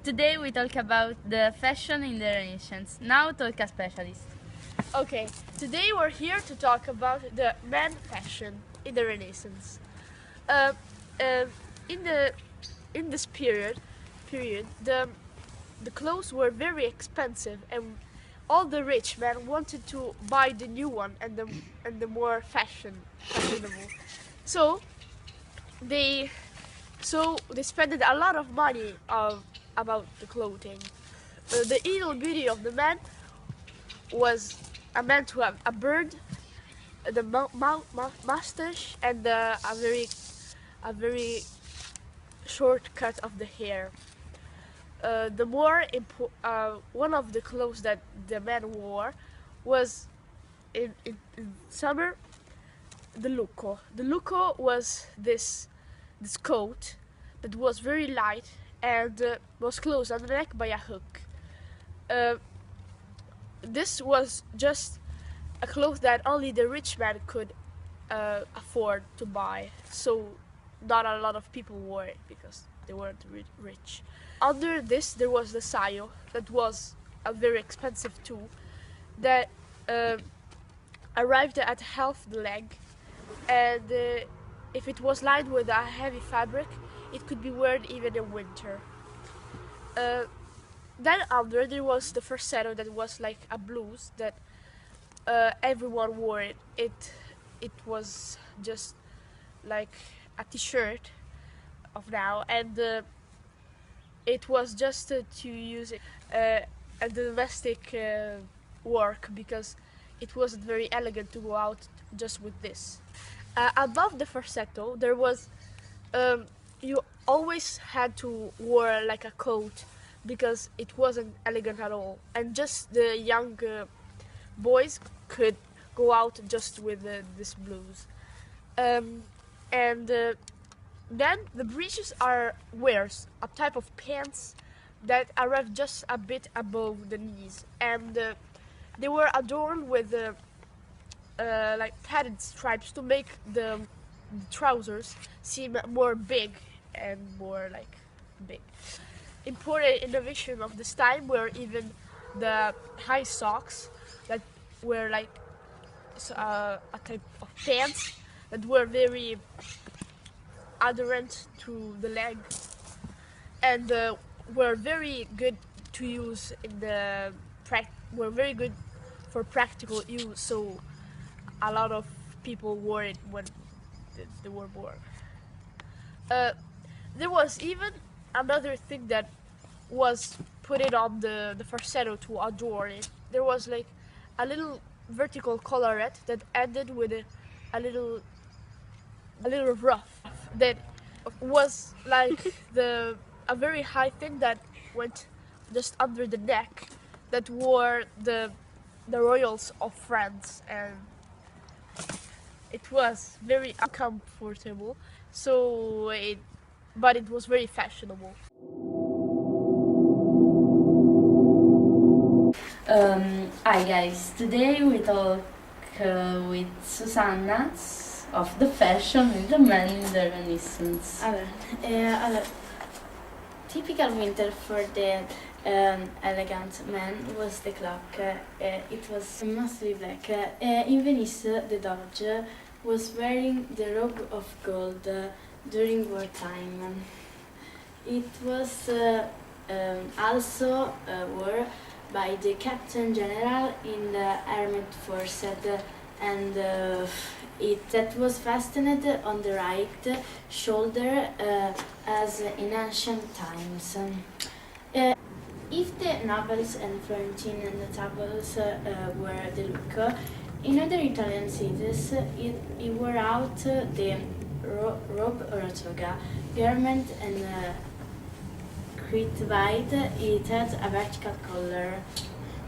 Today we talk about the fashion in the Renaissance. Now talk a specialist. Okay, today we're here to talk about the man fashion in the Renaissance. Uh, uh, in this period, the clothes were very expensive, and all the rich men wanted to buy the new one and the more fashionable. So they they spent a lot of money about the clothing. The ideal beauty of the man was a man to have a beard, the mustache, and a very short cut of the hair. One of the clothes that the man wore was in summer the lucco. The lucco was this coat that was very light and was closed on the neck by a hook. Uh, this was just a cloth that only the rich man could afford to buy. So not a lot of people wore it because they weren't rich. Under this, there was the saio that was a very expensive tool that arrived at half the leg, and if it was lined with a heavy fabric, it could be worn even in winter. Uh, then under there was the farsetto that was like a blouse that everyone wore it. It was just like a t-shirt of now, and it was just to use it at the domestic work because it wasn't very elegant to go out just with this. Above the farsetto, there was you always had to wear like a coat because it wasn't elegant at all, and just the young boys could go out just with this blouse. And then the breeches are wears a type of pants that arrive just a bit above the knees, and they were adorned with like padded stripes to make the trousers seem more big and more like big. Important innovation of this time were even the high socks that were like a type of pants that were very adherent to the leg and were very good to use in the were very good for practical use. So a lot of people wore it when they were born. There was even another thing that was put it on the farsetto to adorn it. There was like a little vertical collarette that ended with a little ruff that was like a very high thing that went just under the neck that wore the royals of France, and it was very uncomfortable. But it was very fashionable. Hi guys, today we talk with Susanna of the fashion in the men in the Renaissance. Allora, typical winter for the elegant man was the clock. It was mostly black. In Venice, the Doge was wearing the robe of gold during wartime. It was also worn by the Captain General in the armed forces, and that was fastened on the right shoulder as in ancient times. If the nobles and Florentine notables were the look, in other Italian cities it wore out the robe or toga, garment, and wide, it had a vertical collar.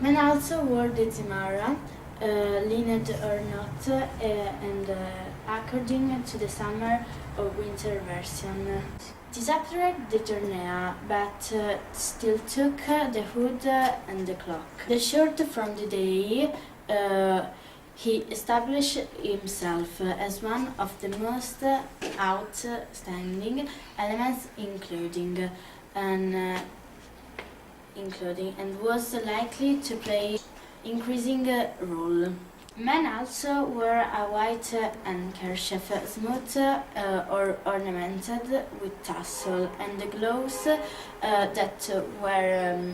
Men also wore the zimarra, lined or not, and according to the summer or winter version. Disappeared the tournea, but still took the hood and the clock. The short from the day, he established himself as one of the most outstanding elements, including an in clothing and was likely to play increasing role. Men also wore a white handkerchief, smooth or ornamented with tassel, and the gloves that were